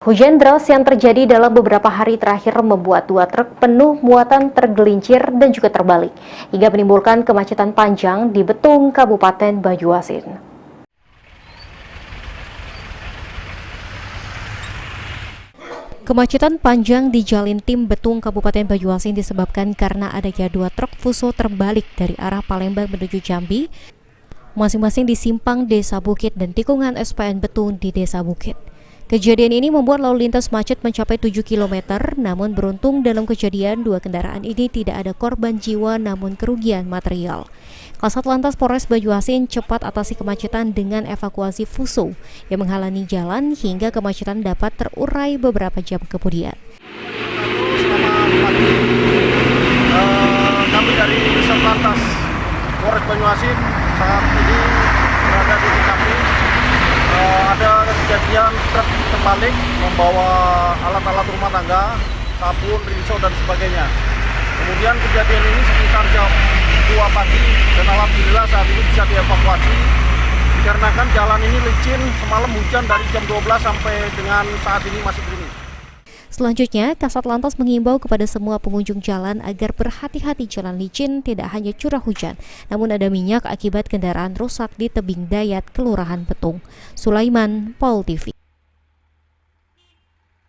Hujan deras yang terjadi dalam beberapa hari terakhir membuat dua truk penuh muatan tergelincir dan juga terbalik, hingga menimbulkan kemacetan panjang di Betung, Kabupaten Banyuasin. Kemacetan panjang di Jalin Tim Betung, Kabupaten Banyuasin disebabkan karena adanya dua truk fuso terbalik dari arah Palembang menuju Jambi, masing-masing di simpang Desa Bukit dan tikungan SPN Betung di Desa Bukit. Kejadian ini membuat lalu lintas macet mencapai 7 km, namun beruntung dalam kejadian dua kendaraan ini tidak ada korban jiwa namun kerugian material. Kasat Lantas Polres Banyuasin cepat atasi kemacetan dengan evakuasi fuso yang menghalangi jalan hingga kemacetan dapat terurai beberapa jam kemudian. Selamat pagi, kami dari Kasat Lantas Polres Banyuasin saat ini berada di TKP. Ada kejadian truk terbalik membawa alat-alat rumah tangga, sabun, rinso dan sebagainya. Kemudian kejadian ini sekitar jam 2 pagi dan alhamdulillah saat ini bisa dievakuasi dikarenakan jalan ini licin, semalam hujan dari jam 12 sampai dengan saat ini masih gerimis. Selanjutnya, Kasat Lantas mengimbau kepada semua pengunjung jalan agar berhati-hati jalan licin tidak hanya curah hujan, namun ada minyak akibat kendaraan rusak di tebing Dayat, Kelurahan Betung. Sulaiman, Pol TV.